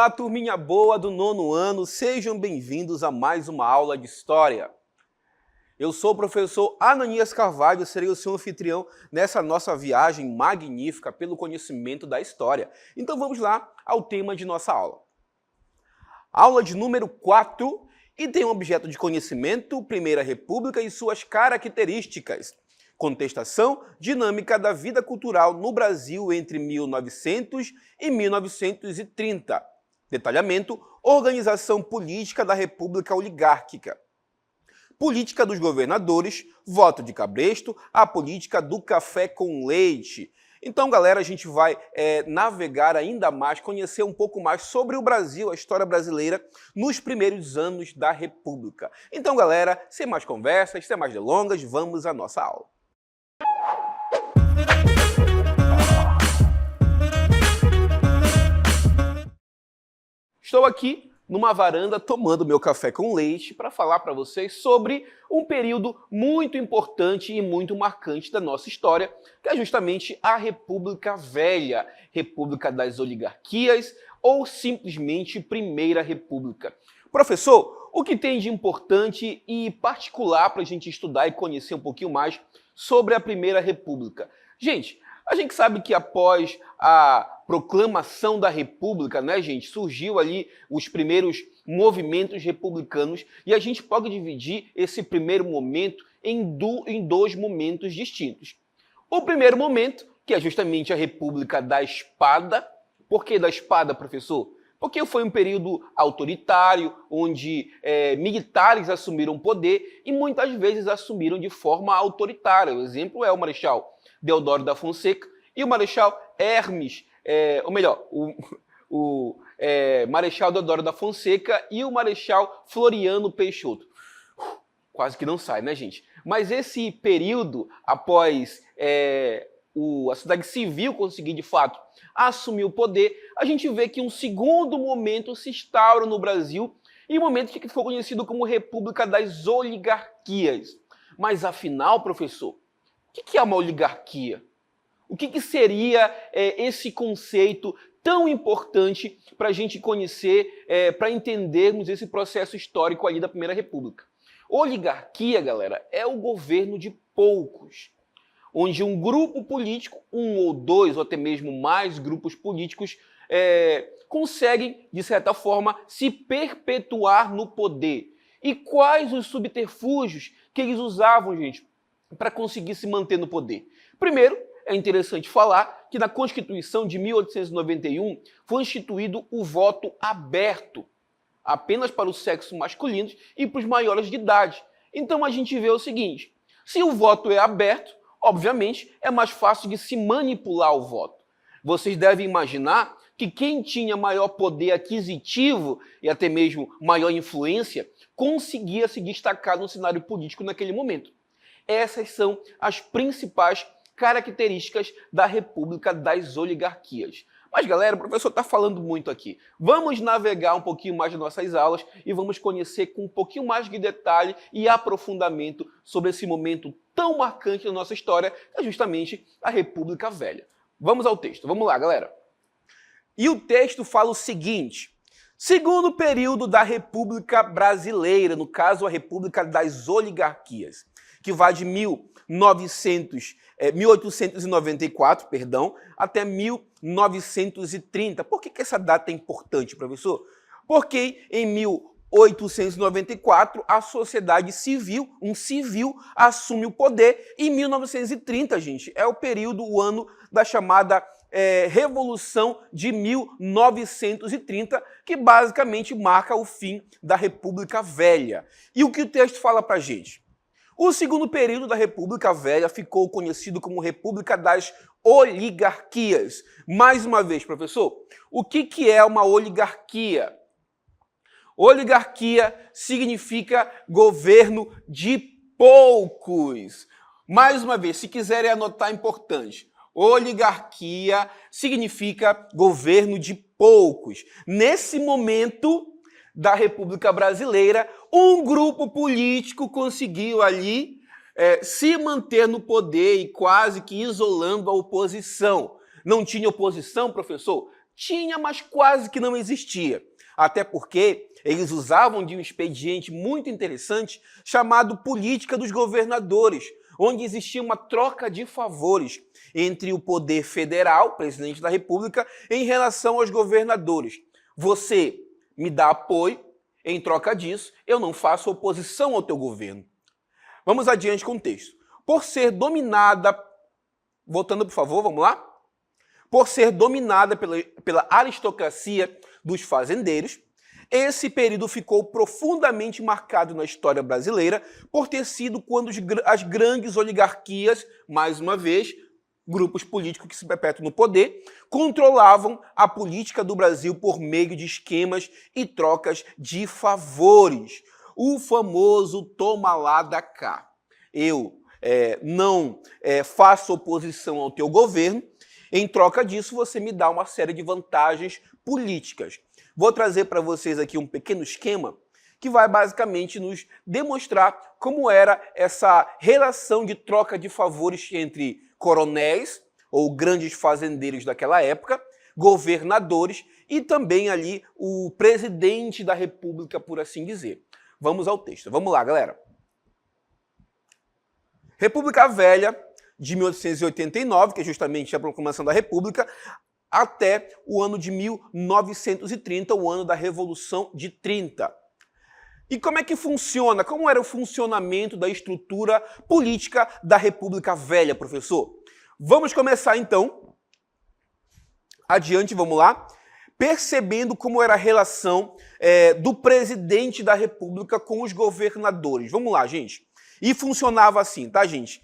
Olá, turminha boa do 9º ano, sejam bem-vindos a mais uma aula de História. Eu sou o professor Ananias Carvalho, serei o seu anfitrião nessa nossa viagem magnífica pelo conhecimento da história. Então vamos lá ao tema de nossa aula. Aula de número 4 e tem um objeto de conhecimento, Primeira República e suas características. Contestação dinâmica da vida cultural no Brasil entre 1900 e 1930. Detalhamento, organização política da República Oligárquica. Política dos governadores, voto de cabresto, a política do café com leite. Então, galera, a gente vai navegar ainda mais, conhecer um pouco mais sobre o Brasil, a história brasileira, nos primeiros anos da República. Então, galera, sem mais conversas, sem mais delongas, vamos à nossa aula. Estou aqui numa varanda tomando meu café com leite para falar para vocês sobre um período muito importante e muito marcante da nossa história, que é justamente a República Velha, República das Oligarquias ou simplesmente Primeira República. Professor, o que tem de importante e particular para a gente estudar e conhecer um pouquinho mais sobre a Primeira República? Gente, a gente sabe que após a proclamação da República, né, gente, surgiu ali os primeiros movimentos republicanos e a gente pode dividir esse primeiro momento em dois momentos distintos. O primeiro momento, que é justamente a República da Espada. Por que da Espada, professor? Porque foi um período autoritário, onde militares assumiram poder e muitas vezes assumiram de forma autoritária. O exemplo é o Marechal Deodoro da Fonseca e o Marechal Hermes, Marechal Deodoro da Fonseca e o Marechal Floriano Peixoto. Quase que não sai, né, gente? Mas esse período, após a sociedade civil conseguir, de fato, assumir o poder, a gente vê que um segundo momento se instaura no Brasil, e um momento que ficou conhecido como República das Oligarquias. Mas, afinal, professor, o que é uma oligarquia? O que seria esse conceito tão importante para a gente conhecer, para entendermos esse processo histórico ali da Primeira República? Oligarquia, galera, é o governo de poucos, onde um grupo político, um ou dois, ou até mesmo mais grupos políticos, conseguem, de certa forma, se perpetuar no poder. E quais os subterfúgios que eles usavam, gente, para conseguir se manter no poder? Primeiro, é interessante falar que na Constituição de 1891 foi instituído o voto aberto, apenas para o sexo masculino e para os maiores de idade. Então a gente vê o seguinte: se o voto é aberto, obviamente é mais fácil de se manipular o voto. Vocês devem imaginar que quem tinha maior poder aquisitivo e até mesmo maior influência conseguia se destacar no cenário político naquele momento. Essas são as principais características da República das Oligarquias. Mas, galera, o professor está falando muito aqui. Vamos navegar um pouquinho mais nas nossas aulas e vamos conhecer com um pouquinho mais de detalhe e aprofundamento sobre esse momento tão marcante da nossa história, que é justamente a República Velha. Vamos ao texto. Vamos lá, galera. E o texto fala o seguinte: segundo período da República Brasileira, no caso a República das Oligarquias, que vai de 1894, até 1930. Por que essa data é importante, professor? Porque em 1894 a sociedade civil, um civil, assume o poder. E em 1930, gente, é o período, o ano da chamada Revolução de 1930, que basicamente marca o fim da República Velha. E o que o texto fala pra gente? O segundo período da República Velha ficou conhecido como República das Oligarquias. Mais uma vez, professor, o que é uma oligarquia? Oligarquia significa governo de poucos. Mais uma vez, se quiserem anotar, é importante. Oligarquia significa governo de poucos. Nesse momento da República Brasileira, um grupo político conseguiu ali se manter no poder e quase que isolando a oposição. Não tinha oposição, professor? Tinha, mas quase que não existia. Até porque eles usavam de um expediente muito interessante chamado política dos governadores, onde existia uma troca de favores entre o poder federal, presidente da República, em relação aos governadores. Você me dá apoio, em troca disso, eu não faço oposição ao teu governo. Vamos adiante com o texto. Por ser dominada, voltando por favor, vamos lá? Por ser dominada pela aristocracia dos fazendeiros, esse período ficou profundamente marcado na história brasileira por ter sido quando as grandes oligarquias, mais uma vez, grupos políticos que se perpetuam no poder, controlavam a política do Brasil por meio de esquemas e trocas de favores. O famoso toma lá da cá. Eu não faço oposição ao teu governo, em troca disso você me dá uma série de vantagens políticas. Vou trazer para vocês aqui um pequeno esquema que vai basicamente nos demonstrar como era essa relação de troca de favores entre coronéis ou grandes fazendeiros daquela época, governadores e também ali o presidente da República, por assim dizer. Vamos ao texto. Vamos lá, galera. República Velha, de 1889, que é justamente a proclamação da República, até o ano de 1930, o ano da Revolução de 30. E como é que funciona? Como era o funcionamento da estrutura política da República Velha, professor? Vamos começar, então. Adiante, vamos lá. Percebendo como era a relação do presidente da República com os governadores. Vamos lá, gente. E funcionava assim, tá, gente?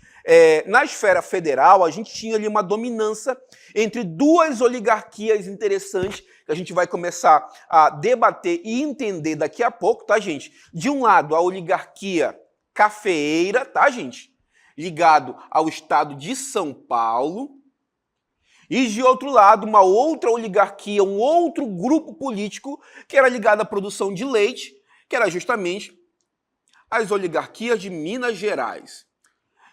Na esfera federal, a gente tinha ali uma dominância entre duas oligarquias interessantes que a gente vai começar a debater e entender daqui a pouco, tá, gente? De um lado, a oligarquia cafeeira, tá, gente? Ligado ao estado de São Paulo. E, de outro lado, uma outra oligarquia, um outro grupo político que era ligado à produção de leite, que era justamente as oligarquias de Minas Gerais.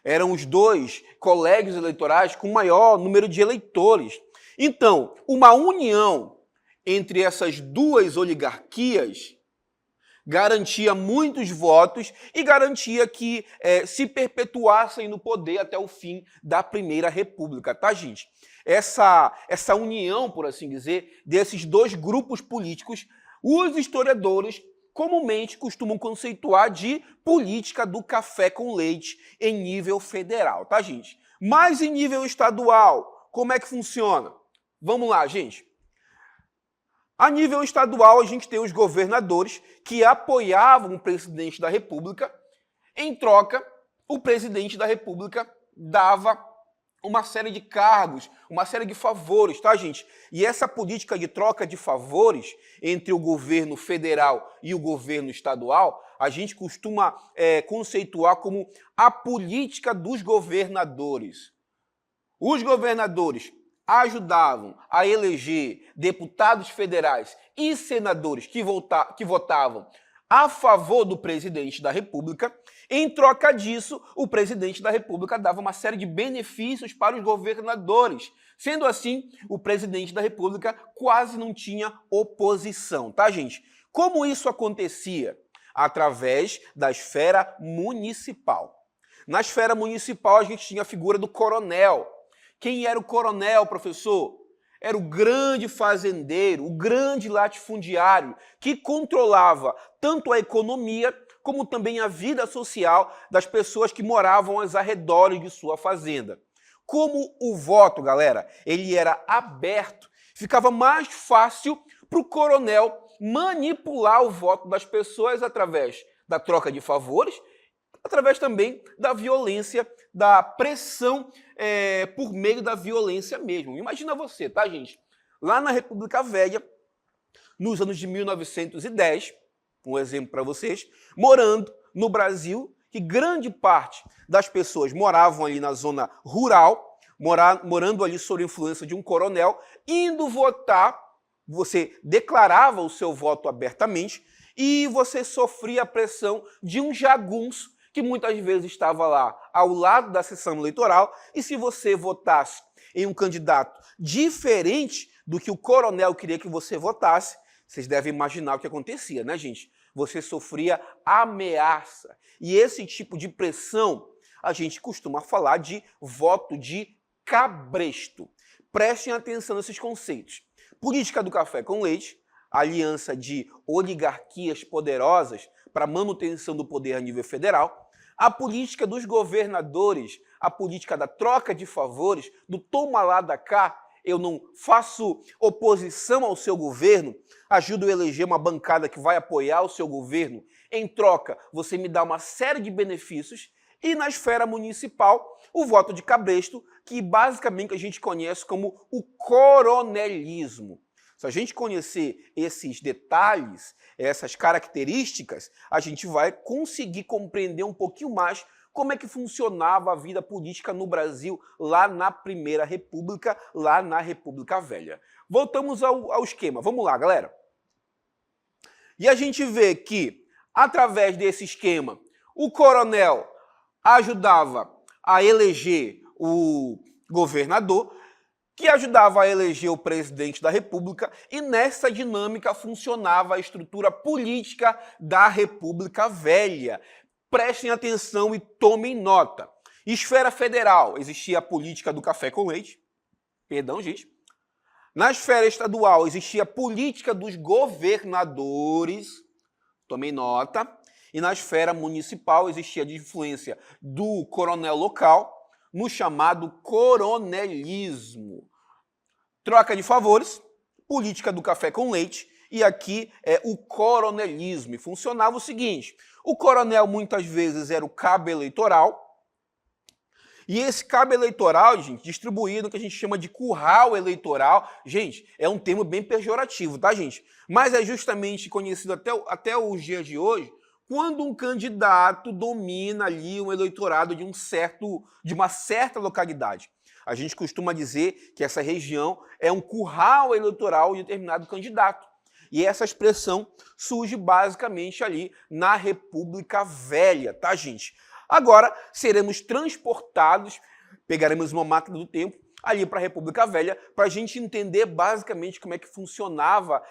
Eram os dois colégios eleitorais com maior número de eleitores. Então, uma união entre essas duas oligarquias garantia muitos votos e garantia que se perpetuassem no poder até o fim da Primeira República, tá, gente? Essa união, por assim dizer, desses dois grupos políticos, os historiadores comumente costumam conceituar de política do café com leite em nível federal, tá, gente? Mas em nível estadual, como é que funciona? Vamos lá, gente. A nível estadual, a gente tem os governadores que apoiavam o presidente da República. Em troca, o presidente da República dava uma série de cargos, uma série de favores, tá, gente? E essa política de troca de favores entre o governo federal e o governo estadual, a gente costuma conceituar como a política dos governadores. Os governadores ajudavam a eleger deputados federais e senadores que votavam a favor do presidente da República. Em troca disso, o presidente da República dava uma série de benefícios para os governadores. Sendo assim, o presidente da República quase não tinha oposição, tá, gente? Como isso acontecia? Através da esfera municipal. Na esfera municipal, a gente tinha a figura do coronel. Quem era o coronel, professor? Era o grande fazendeiro, o grande latifundiário, que controlava tanto a economia como também a vida social das pessoas que moravam aos arredores de sua fazenda. Como o voto, galera, ele era aberto, ficava mais fácil para o coronel manipular o voto das pessoas através da troca de favores, através também da violência, da pressão por meio da violência mesmo. Imagina você, tá, gente? Lá na República Velha, nos anos de 1910, um exemplo para vocês, morando no Brasil, que grande parte das pessoas moravam ali na zona rural, morando ali sob a influência de um coronel, indo votar, você declarava o seu voto abertamente e você sofria a pressão de um jagunço que muitas vezes estava lá ao lado da sessão eleitoral, e se você votasse em um candidato diferente do que o coronel queria que você votasse, vocês devem imaginar o que acontecia, né, gente? Você sofria ameaça. E esse tipo de pressão, a gente costuma falar de voto de cabresto. Prestem atenção nesses conceitos. Política do café com leite, aliança de oligarquias poderosas para manutenção do poder a nível federal, a política dos governadores, a política da troca de favores, do toma lá da cá, eu não faço oposição ao seu governo, ajudo a eleger uma bancada que vai apoiar o seu governo, em troca você me dá uma série de benefícios, e na esfera municipal, o voto de cabresto, que basicamente a gente conhece como o coronelismo. Se a gente conhecer esses detalhes, essas características, a gente vai conseguir compreender um pouquinho mais como é que funcionava a vida política no Brasil lá na Primeira República, lá na República Velha. Voltamos ao esquema. Vamos lá, galera. E a gente vê que, através desse esquema, o coronel ajudava a eleger o governador, que ajudava a eleger o presidente da República, e nessa dinâmica funcionava a estrutura política da República Velha. Prestem atenção e tomem nota. Esfera federal, existia a política do café com leite. Perdão, gente. Na esfera estadual, existia a política dos governadores. Tomem nota. E na esfera municipal, existia a influência do coronel local no chamado coronelismo. Troca de favores, política do café com leite, e aqui é o coronelismo. E funcionava o seguinte: o coronel muitas vezes era o cabo eleitoral, e esse cabo eleitoral, gente, distribuído no que a gente chama de curral eleitoral. Gente, é um termo bem pejorativo, tá, gente? Mas é justamente conhecido até os dias de hoje, quando um candidato domina ali um eleitorado de uma certa localidade. A gente costuma dizer que essa região é um curral eleitoral de determinado candidato. E essa expressão surge basicamente ali na República Velha, tá, gente? Agora seremos transportados, pegaremos uma máquina do tempo ali para a República Velha, para a gente entender basicamente como é que funcionava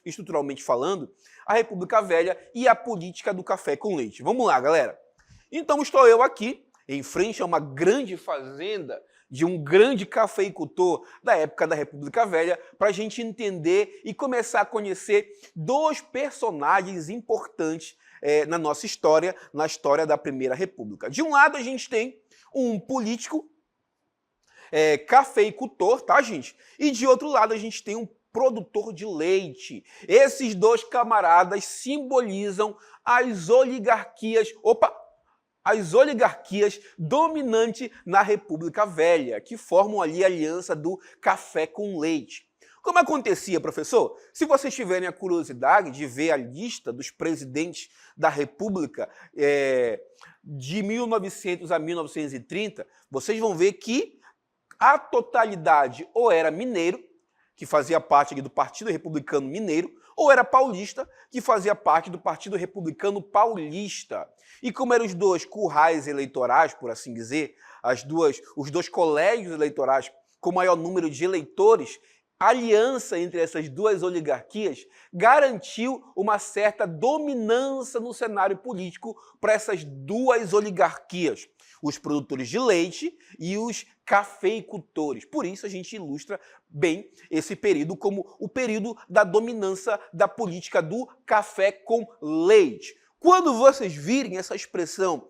estruturalmente falando, a República Velha e a política do café com leite. Vamos lá, galera. Então estou eu aqui, em frente a uma grande fazenda de um grande cafeicultor da época da República Velha, para a gente entender e começar a conhecer dois personagens importantes na nossa história, na história da Primeira República. De um lado, a gente tem um político cafeicultor, tá, gente? E de outro lado, a gente tem um produtor de leite. Esses dois camaradas simbolizam as oligarquias dominantes na República Velha, que formam ali a aliança do café com leite. Como acontecia, professor? Se vocês tiverem a curiosidade de ver a lista dos presidentes da República de 1900 a 1930, vocês vão ver que a totalidade ou era mineiro, que fazia parte do Partido Republicano Mineiro, ou era paulista, que fazia parte do Partido Republicano Paulista. E como eram os dois currais eleitorais, por assim dizer, os dois colégios eleitorais com maior número de eleitores, a aliança entre essas duas oligarquias garantiu uma certa dominância no cenário político para essas duas oligarquias, os produtores de leite e os cafeicultores. Por isso a gente ilustra bem esse período como o período da dominância da política do café com leite. Quando vocês virem essa expressão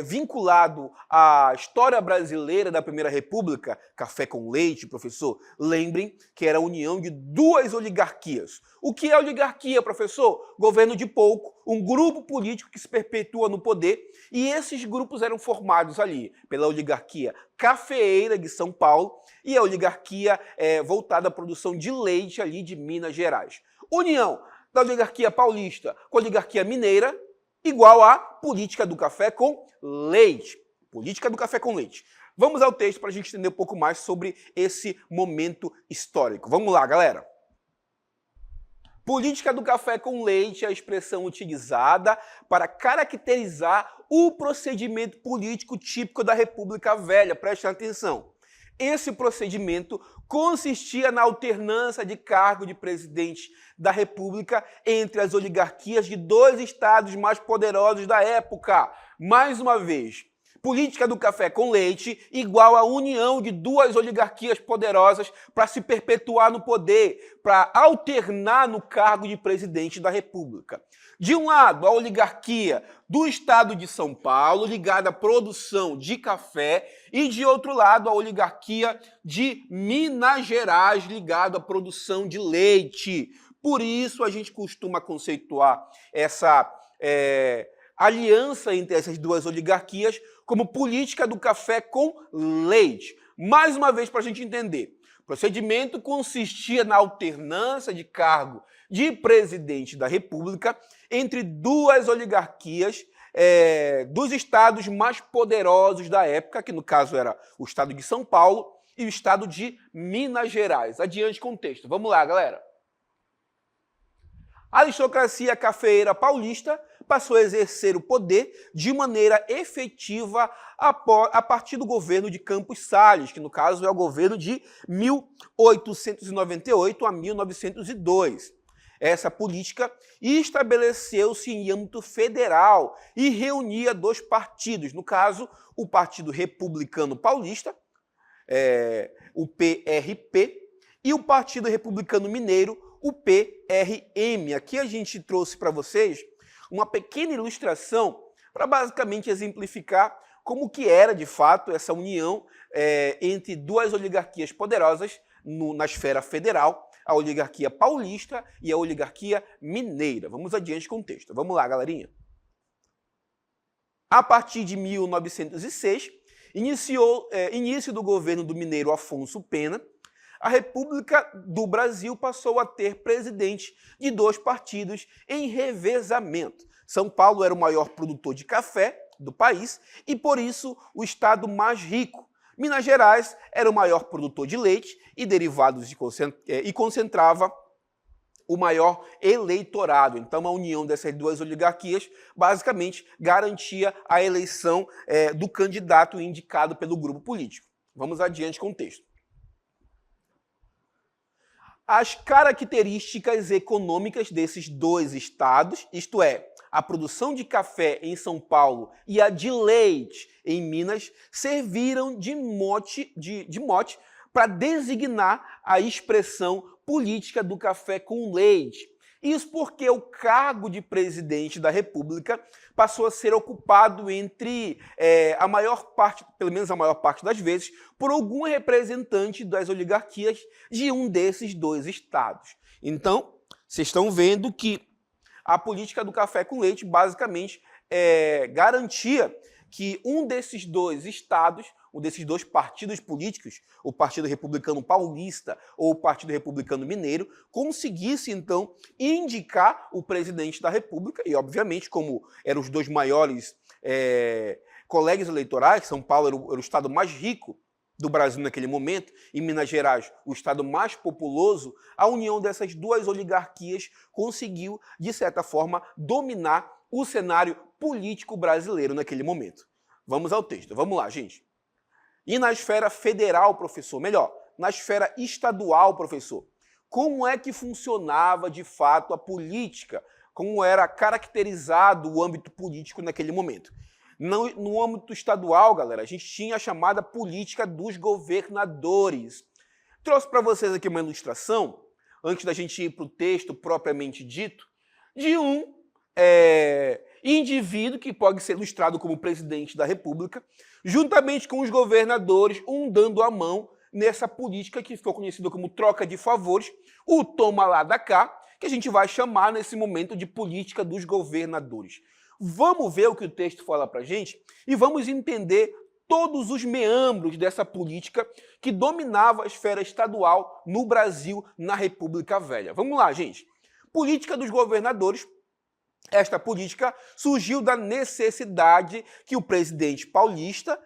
vinculado à história brasileira da Primeira República, café com leite, professor, lembrem que era a união de duas oligarquias. O que é oligarquia, professor? Governo de pouco, um grupo político que se perpetua no poder, e esses grupos eram formados ali pela oligarquia cafeeira de São Paulo e a oligarquia voltada à produção de leite ali de Minas Gerais. União da oligarquia paulista com a oligarquia mineira, igual à política do café com leite. Política do café com leite. Vamos ao texto para a gente entender um pouco mais sobre esse momento histórico. Vamos lá, galera. Política do café com leite é a expressão utilizada para caracterizar o procedimento político típico da República Velha. Prestem atenção. Esse procedimento consistia na alternância de cargo de presidente da República entre as oligarquias de dois estados mais poderosos da época. Mais uma vez, política do café com leite igual à união de duas oligarquias poderosas para se perpetuar no poder, para alternar no cargo de presidente da República. De um lado, a oligarquia do estado de São Paulo, ligada à produção de café, e de outro lado, a oligarquia de Minas Gerais, ligada à produção de leite. Por isso, a gente costuma conceituar essa aliança entre essas duas oligarquias como política do café com leite. Mais uma vez, para a gente entender, o procedimento consistia na alternância de cargo de presidente da República entre duas oligarquias dos estados mais poderosos da época, que no caso era o estado de São Paulo e o estado de Minas Gerais. Adiante com o texto. Vamos lá, galera. A aristocracia cafeeira paulista passou a exercer o poder de maneira efetiva a partir do governo de Campos Salles, que no caso é o governo de 1898 a 1902. Essa política estabeleceu-se em âmbito federal e reunia dois partidos, no caso, o Partido Republicano Paulista, o PRP, e o Partido Republicano Mineiro, o PRM. Aqui a gente trouxe para vocês uma pequena ilustração para basicamente exemplificar como que era, de fato, essa união entre duas oligarquias poderosas na esfera federal, a oligarquia paulista e a oligarquia mineira. Vamos adiante com o texto. Vamos lá, galerinha. A partir de 1906, início do governo do mineiro Afonso Pena, a República do Brasil passou a ter presidente de dois partidos em revezamento. São Paulo era o maior produtor de café do país e, por isso, o estado mais rico. Minas Gerais era o maior produtor de leite e derivados e concentrava o maior eleitorado. Então, a união dessas duas oligarquias basicamente garantia a eleição do candidato indicado pelo grupo político. Vamos adiante com o texto. As características econômicas desses dois estados, isto é, a produção de café em São Paulo e a de leite em Minas, serviram de mote para designar a expressão política do café com leite. Isso porque o cargo de presidente da República passou a ser ocupado entre a maior parte, pelo menos a maior parte das vezes, por algum representante das oligarquias de um desses dois estados. Então, vocês estão vendo que a política do café com leite basicamente garantia que um desses dois estados, um desses dois partidos políticos, o Partido Republicano Paulista ou o Partido Republicano Mineiro, conseguisse, então, indicar o presidente da República, e, obviamente, como eram os dois maiores colégios eleitorais, São Paulo era o estado mais rico do Brasil naquele momento, e Minas Gerais, o estado mais populoso, a união dessas duas oligarquias conseguiu, de certa forma, dominar o cenário político brasileiro naquele momento. Vamos ao texto. Vamos lá, gente. E na esfera federal, professor, melhor, na esfera estadual, professor, como é que funcionava, de fato, a política? Como era caracterizado o âmbito político naquele momento? No âmbito estadual, galera, a gente tinha a chamada política dos governadores. Trouxe para vocês aqui uma ilustração, antes da gente ir para o texto propriamente dito, de um indivíduo que pode ser ilustrado como presidente da República, juntamente com os governadores, um dando a mão nessa política que ficou conhecida como troca de favores, o toma lá da cá, que a gente vai chamar nesse momento de política dos governadores. Vamos ver o que o texto fala para a gente e vamos entender todos os meandros dessa política que dominava a esfera estadual no Brasil, na República Velha. Vamos lá, gente. Política dos governadores. Esta política surgiu da necessidade que o presidente paulista,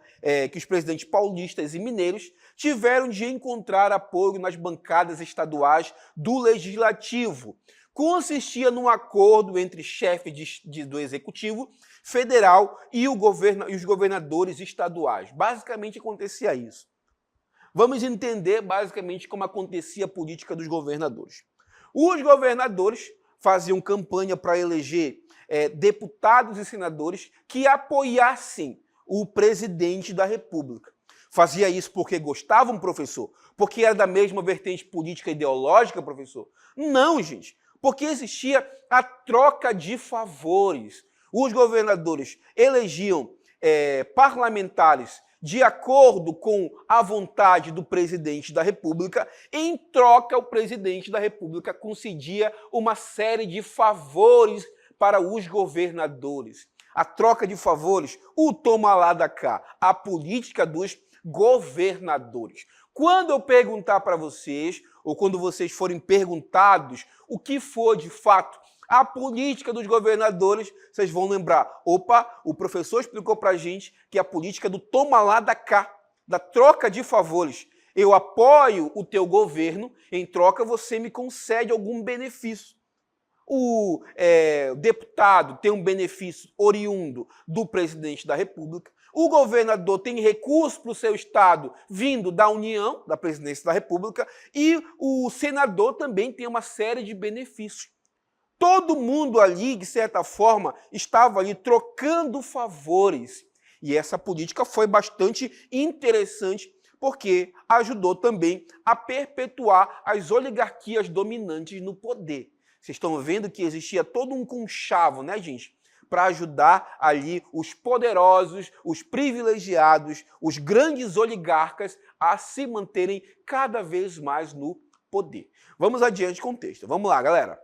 que os presidentes paulistas e mineiros tiveram de encontrar apoio nas bancadas estaduais do Legislativo. Consistia num acordo entre chefes do Executivo Federal e os governadores estaduais. Basicamente acontecia isso. Vamos entender basicamente como acontecia a política dos governadores. Os governadores faziam campanha para eleger deputados e senadores que apoiassem o presidente da República. Fazia isso porque gostavam, professor? Porque era da mesma vertente política e ideológica, professor? Não, gente. Porque existia a troca de favores. Os governadores elegiam parlamentares de acordo com a vontade do presidente da República. Em troca, o presidente da República concedia uma série de favores para os governadores. A troca de favores, o toma lá da cá, a política dos governadores. Quando eu perguntar para vocês, ou quando vocês forem perguntados o que for de fato a política dos governadores, vocês vão lembrar, opa, o professor explicou para a gente que a política do toma lá da cá, da troca de favores. Eu apoio o teu governo, em troca você me concede algum benefício. O deputado tem um benefício oriundo do presidente da República, o governador tem recurso para o seu estado vindo da União, da presidência da República, e o senador também tem uma série de benefícios. Todo mundo ali, de certa forma, estava ali trocando favores. E essa política foi bastante interessante, porque ajudou também a perpetuar as oligarquias dominantes no poder. Vocês estão vendo que existia todo um conchavo, né, gente? Para ajudar ali os poderosos, os privilegiados, os grandes oligarcas a se manterem cada vez mais no poder. Vamos adiante com o texto. Vamos lá, galera.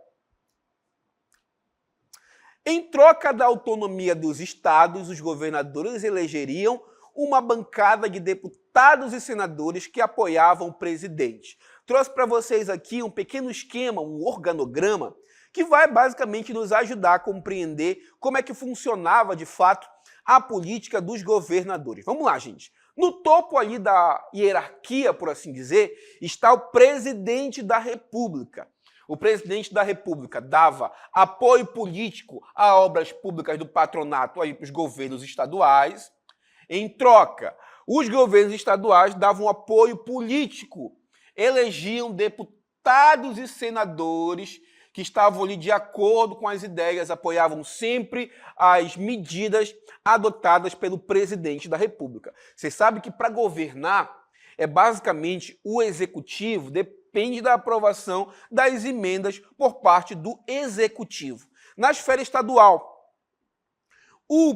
Em troca da autonomia dos estados, os governadores elegeriam uma bancada de deputados e senadores que apoiavam o presidente. Trouxe para vocês aqui um pequeno esquema, um organograma, que vai basicamente nos ajudar a compreender como é que funcionava de fato a política dos governadores. Vamos lá, gente. No topo ali da hierarquia, por assim dizer, está o presidente da República. O presidente da República dava apoio político a obras públicas do patronato aí para os governos estaduais. Em troca, os governos estaduais davam apoio político, elegiam deputados e senadores que estavam ali de acordo com as ideias, apoiavam sempre as medidas adotadas pelo presidente da República. Você sabe que para governar é basicamente o executivo, depende da aprovação das emendas por parte do executivo. Na esfera estadual, o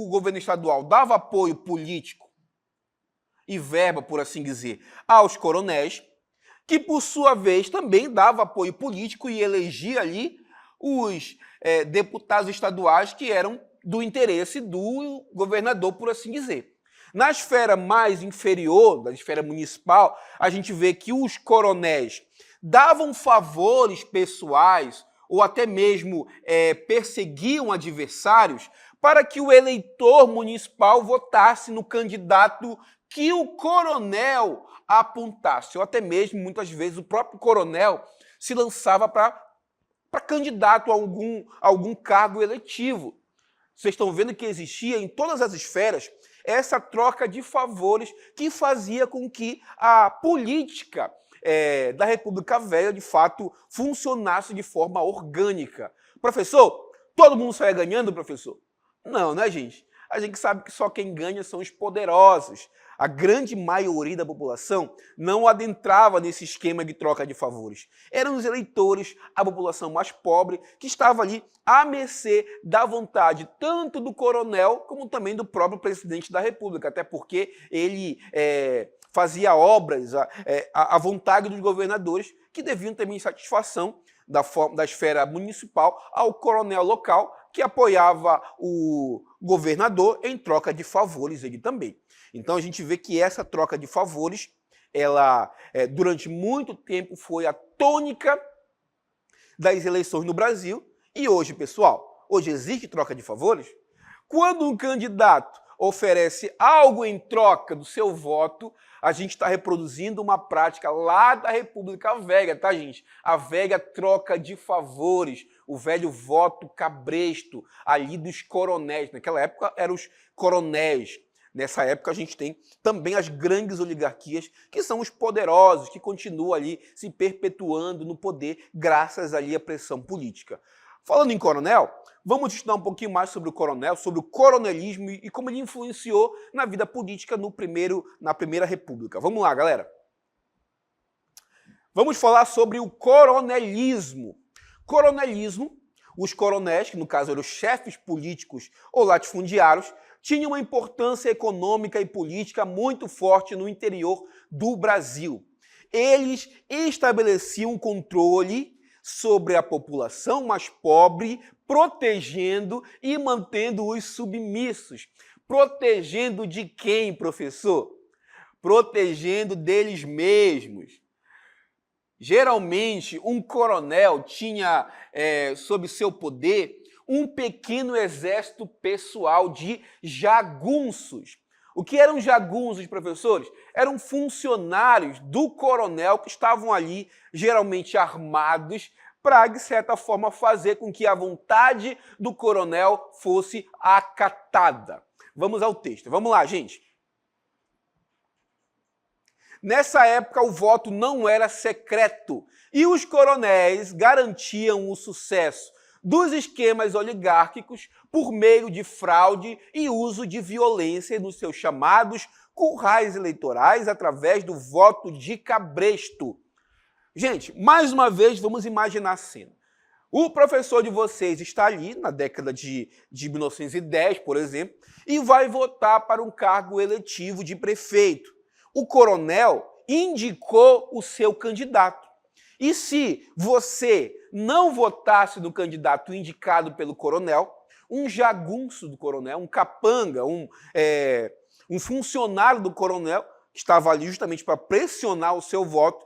governo estadual dava apoio político e verba, por assim dizer, aos coronéis, que por sua vez também dava apoio político e elegia ali os deputados estaduais que eram do interesse do governador, por assim dizer. Na esfera mais inferior, da esfera municipal, a gente vê que os coronéis davam favores pessoais ou até mesmo perseguiam adversários para que o eleitor municipal votasse no candidato que o coronel apontasse, ou até mesmo, muitas vezes, o próprio coronel se lançava para candidato a algum cargo eletivo. Vocês estão vendo que existia em todas as esferas essa troca de favores que fazia com que a política da República Velha, de fato, funcionasse de forma orgânica. Professor, todo mundo saia ganhando, professor? Não, né, gente? A gente sabe que só quem ganha são os poderosos. A grande maioria da população não adentrava nesse esquema de troca de favores. Eram os eleitores, a população mais pobre, que estava ali à mercê da vontade tanto do coronel como também do próprio presidente da República, até porque ele fazia obras à vontade dos governadores, que deviam também satisfação da esfera municipal ao coronel local, que apoiava o governador em troca de favores ele também. Então a gente vê que essa troca de favores, ela durante muito tempo foi a tônica das eleições no Brasil. E hoje, pessoal, hoje existe troca de favores? Quando um candidato oferece algo em troca do seu voto, a gente está reproduzindo uma prática lá da República Velha, tá, gente? A velha troca de favores, o velho voto cabresto ali dos coronéis. Naquela época eram os coronéis. Nessa época a gente tem também as grandes oligarquias, que são os poderosos, que continuam ali se perpetuando no poder graças ali à pressão política. Falando em coronel, vamos estudar um pouquinho mais sobre o coronel, sobre o coronelismo e como ele influenciou na vida política na Primeira República. Vamos lá, galera. Vamos falar sobre o coronelismo. Coronelismo, os coronéis, que no caso eram os chefes políticos ou latifundiários, tinham uma importância econômica e política muito forte no interior do Brasil. Eles estabeleciam um controle sobre a população mais pobre, protegendo e mantendo os submissos. Protegendo de quem, professor? Protegendo deles mesmos. Geralmente, um coronel tinha sob seu poder um pequeno exército pessoal de jagunços. O que eram jagunços, professores? Eram funcionários do coronel que estavam ali, geralmente armados, para, de certa forma, fazer com que a vontade do coronel fosse acatada. Vamos ao texto. Vamos lá, gente. Nessa época, o voto não era secreto e os coronéis garantiam o sucesso dos esquemas oligárquicos por meio de fraude e uso de violência nos seus chamados currais eleitorais através do voto de cabresto. Gente, mais uma vez, vamos imaginar a cena. O professor de vocês está ali, na década de 1910, por exemplo, e vai votar para um cargo eletivo de prefeito. O coronel indicou o seu candidato. E se você não votasse no candidato indicado pelo coronel, um jagunço do coronel, um capanga, um funcionário do coronel, que estava ali justamente para pressionar o seu voto,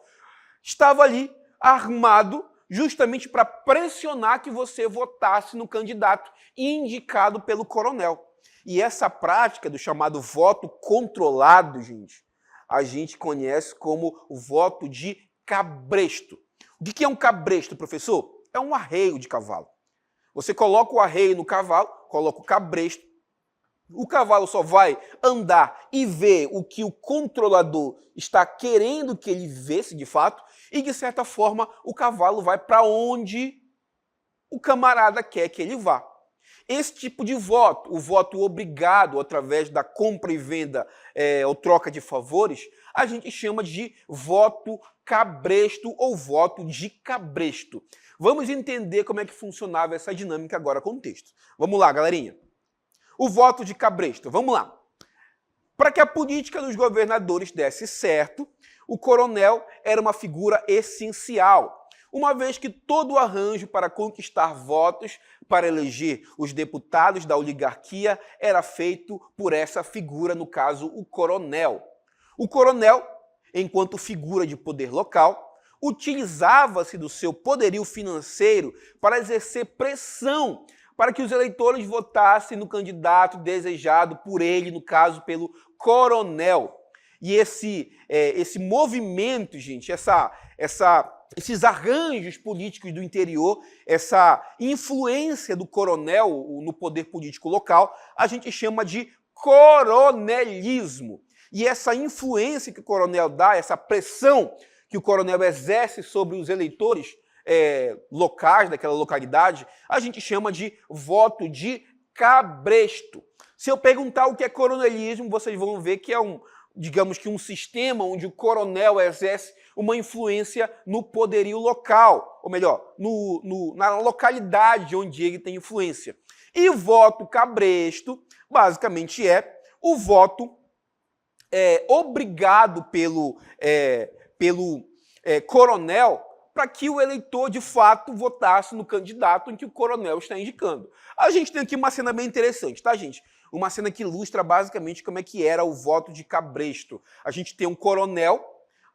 estava ali armado justamente para pressionar que você votasse no candidato indicado pelo coronel. E essa prática do chamado voto controlado, gente, a gente conhece como o voto de cabresto. O que é um cabresto, professor? É um arreio de cavalo. Você coloca o arreio no cavalo, coloca o cabresto, o cavalo só vai andar e ver o que o controlador está querendo que ele visse de fato, e de certa forma o cavalo vai para onde o camarada quer que ele vá. Esse tipo de voto, o voto obrigado através da compra e venda ou troca de favores, a gente chama de voto cabresto ou voto de cabresto. Vamos entender como é que funcionava essa dinâmica agora com o texto. Vamos lá, galerinha. O voto de cabresto, vamos lá. Para que a política dos governadores desse certo, o coronel era uma figura essencial, uma vez que todo o arranjo para conquistar votos para eleger os deputados da oligarquia era feito por essa figura, no caso, o coronel. O coronel, enquanto figura de poder local, utilizava-se do seu poderio financeiro para exercer pressão para que os eleitores votassem no candidato desejado por ele, no caso, pelo coronel. E esse movimento, gente, esses arranjos políticos do interior, essa influência do coronel no poder político local, a gente chama de coronelismo. E essa influência que o coronel dá, essa pressão que o coronel exerce sobre os eleitores locais daquela localidade, a gente chama de voto de cabresto. Se eu perguntar o que é coronelismo, vocês vão ver que é digamos que um sistema onde o coronel exerce uma influência no poderio local, ou melhor, na localidade onde ele tem influência. E o voto cabresto, basicamente, é o voto obrigado pelo coronel para que o eleitor, de fato, votasse no candidato em que o coronel está indicando. A gente tem aqui uma cena bem interessante, tá, gente? Uma cena que ilustra basicamente como é que era o voto de cabresto. A gente tem um coronel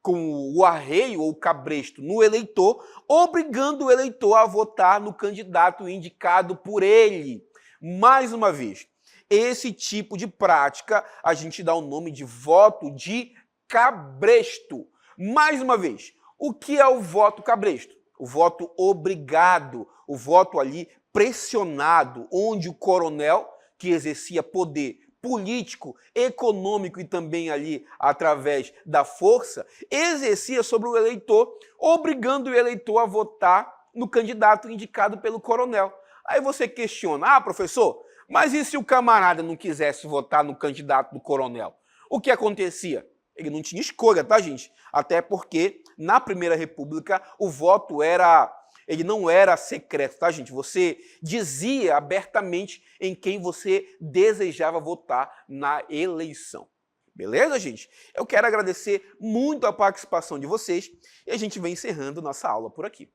com o arreio ou cabresto no eleitor, obrigando o eleitor a votar no candidato indicado por ele. Mais uma vez, esse tipo de prática a gente dá o nome de voto de cabresto. Mais uma vez, o que é o voto cabresto? O voto obrigado, o voto ali pressionado, onde o coronel, que exercia poder político, econômico e também ali através da força, exercia sobre o eleitor, obrigando o eleitor a votar no candidato indicado pelo coronel. Aí você questiona, professor, mas e se o camarada não quisesse votar no candidato do coronel? O que acontecia? Ele não tinha escolha, tá, gente? Até porque, na Primeira República, o voto ele não era secreto, tá, gente? Você dizia abertamente em quem você desejava votar na eleição. Beleza, gente? Eu quero agradecer muito a participação de vocês e a gente vem encerrando nossa aula por aqui.